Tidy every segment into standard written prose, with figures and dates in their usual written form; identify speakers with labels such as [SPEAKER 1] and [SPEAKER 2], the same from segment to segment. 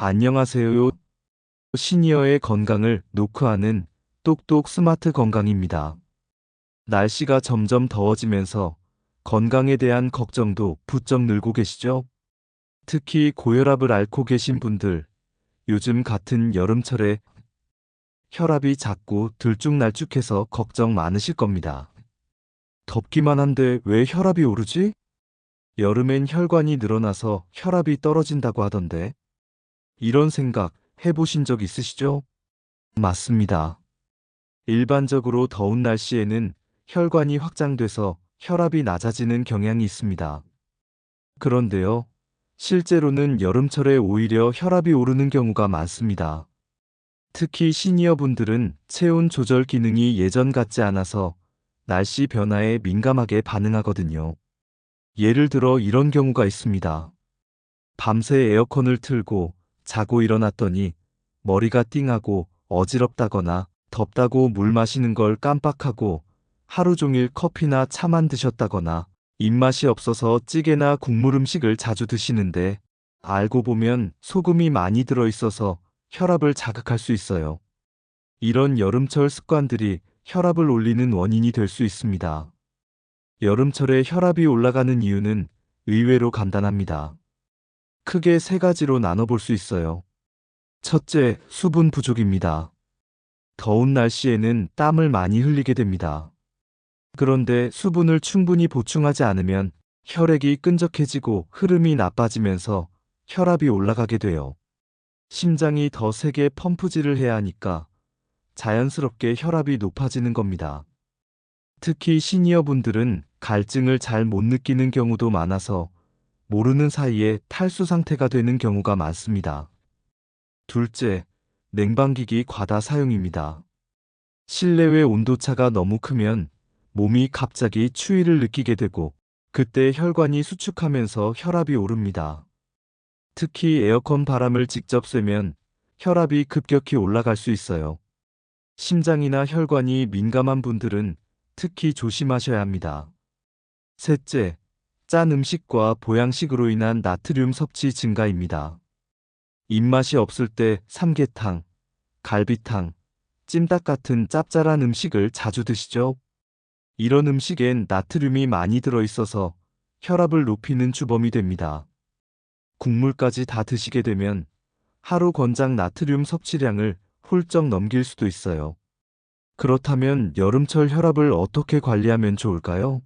[SPEAKER 1] 안녕하세요. 시니어의 건강을 노크하는 똑똑 스마트 건강입니다. 날씨가 점점 더워지면서 건강에 대한 걱정도 부쩍 늘고 계시죠? 특히 고혈압을 앓고 계신 분들, 요즘 같은 여름철에 혈압이 자꾸 들쭉날쭉해서 걱정 많으실 겁니다. 덥기만 한데 왜 혈압이 오르지? 여름엔 혈관이 늘어나서 혈압이 떨어진다고 하던데, 이런 생각 해보신 적 있으시죠? 맞습니다. 일반적으로 더운 날씨에는 혈관이 확장돼서 혈압이 낮아지는 경향이 있습니다. 그런데요, 실제로는 여름철에 오히려 혈압이 오르는 경우가 많습니다. 특히 시니어분들은 체온 조절 기능이 예전 같지 않아서 날씨 변화에 민감하게 반응하거든요. 예를 들어 이런 경우가 있습니다. 밤새 에어컨을 틀고 자고 일어났더니 머리가 띵하고 어지럽다거나 덥다고 물 마시는 걸 깜빡하고 하루 종일 커피나 차만 드셨다거나 입맛이 없어서 찌개나 국물 음식을 자주 드시는데 알고 보면 소금이 많이 들어있어서 혈압을 자극할 수 있어요. 이런 여름철 습관들이 혈압을 올리는 원인이 될 수 있습니다. 여름철에 혈압이 올라가는 이유는 의외로 간단합니다. 크게 세 가지로 나눠볼 수 있어요. 첫째, 수분 부족입니다. 더운 날씨에는 땀을 많이 흘리게 됩니다. 그런데 수분을 충분히 보충하지 않으면 혈액이 끈적해지고 흐름이 나빠지면서 혈압이 올라가게 돼요. 심장이 더 세게 펌프질을 해야 하니까 자연스럽게 혈압이 높아지는 겁니다. 특히 시니어분들은 갈증을 잘 못 느끼는 경우도 많아서 모르는 사이에 탈수 상태가 되는 경우가 많습니다. 둘째, 냉방기기 과다 사용입니다. 실내외 온도차가 너무 크면 몸이 갑자기 추위를 느끼게 되고 그때 혈관이 수축하면서 혈압이 오릅니다. 특히 에어컨 바람을 직접 쐬면 혈압이 급격히 올라갈 수 있어요. 심장이나 혈관이 민감한 분들은 특히 조심하셔야 합니다. 셋째, 짠 음식과 보양식으로 인한 나트륨 섭취 증가입니다. 입맛이 없을 때 삼계탕, 갈비탕, 찜닭 같은 짭짤한 음식을 자주 드시죠? 이런 음식엔 나트륨이 많이 들어있어서 혈압을 높이는 주범이 됩니다. 국물까지 다 드시게 되면 하루 권장 나트륨 섭취량을 훌쩍 넘길 수도 있어요. 그렇다면 여름철 혈압을 어떻게 관리하면 좋을까요?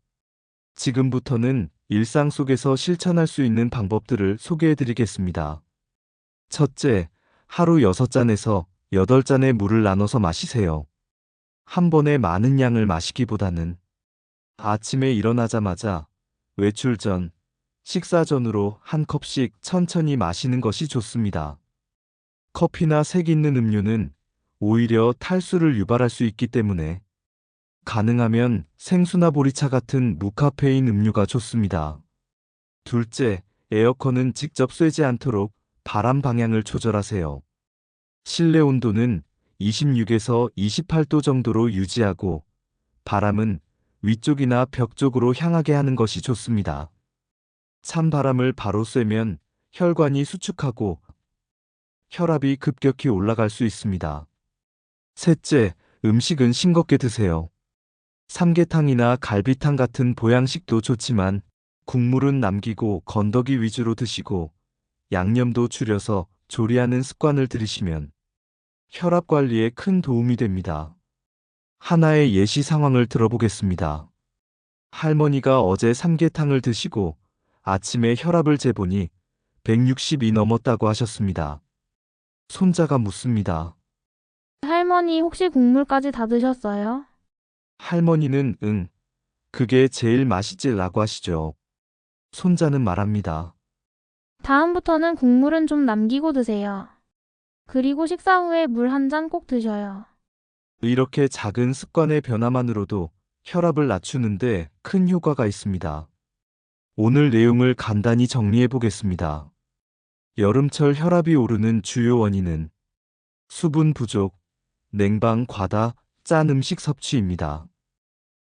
[SPEAKER 1] 지금부터는 일상 속에서 실천할 수 있는 방법들을 소개해 드리겠습니다. 첫째, 하루 6잔에서 8잔의 물을 나눠서 마시세요. 한 번에 많은 양을 마시기보다는 아침에 일어나자마자 외출 전, 식사 전으로 한 컵씩 천천히 마시는 것이 좋습니다. 커피나 색 있는 음료는 오히려 탈수를 유발할 수 있기 때문에 가능하면 생수나 보리차 같은 무카페인 음료가 좋습니다. 둘째, 에어컨은 직접 쐬지 않도록 바람 방향을 조절하세요. 실내 온도는 26에서 28도 정도로 유지하고 바람은 위쪽이나 벽 쪽으로 향하게 하는 것이 좋습니다. 찬 바람을 바로 쐬면 혈관이 수축하고 혈압이 급격히 올라갈 수 있습니다. 셋째, 음식은 싱겁게 드세요. 삼계탕이나 갈비탕 같은 보양식도 좋지만 국물은 남기고 건더기 위주로 드시고 양념도 줄여서 조리하는 습관을 들이시면 혈압 관리에 큰 도움이 됩니다. 하나의 예시 상황을 들어보겠습니다. 할머니가 어제 삼계탕을 드시고 아침에 혈압을 재보니 160이 넘었다고 하셨습니다. 손자가 묻습니다.
[SPEAKER 2] 할머니 혹시 국물까지 다 드셨어요?
[SPEAKER 1] 할머니는 응, 그게 제일 맛있지라고 하시죠. 손자는 말합니다.
[SPEAKER 2] 다음부터는 국물은 좀 남기고 드세요. 그리고 식사 후에 물 한 잔 꼭 드셔요.
[SPEAKER 1] 이렇게 작은 습관의 변화만으로도 혈압을 낮추는데 큰 효과가 있습니다. 오늘 내용을 간단히 정리해 보겠습니다. 여름철 혈압이 오르는 주요 원인은 수분 부족, 냉방 과다, 짠 음식 섭취입니다.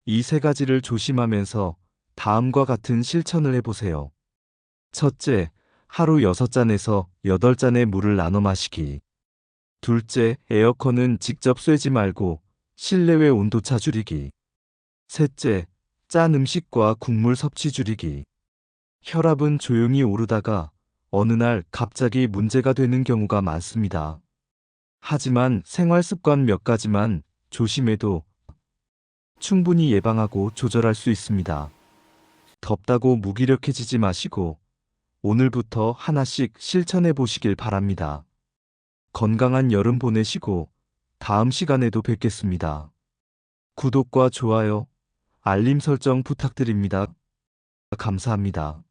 [SPEAKER 1] 이 세 가지를 조심하면서 다음과 같은 실천을 해보세요. 첫째, 하루 6잔에서 8잔의 물을 나눠 마시기. 둘째, 에어컨은 직접 쐬지 말고 실내외 온도차 줄이기. 셋째, 짠 음식과 국물 섭취 줄이기. 혈압은 조용히 오르다가 어느 날 갑자기 문제가 되는 경우가 많습니다. 하지만 생활 습관 몇 가지만 조심해도 충분히 예방하고 조절할 수 있습니다. 덥다고 무기력해지지 마시고 오늘부터 하나씩 실천해 보시길 바랍니다. 건강한 여름 보내시고 다음 시간에도 뵙겠습니다. 구독과 좋아요, 알림 설정 부탁드립니다. 감사합니다.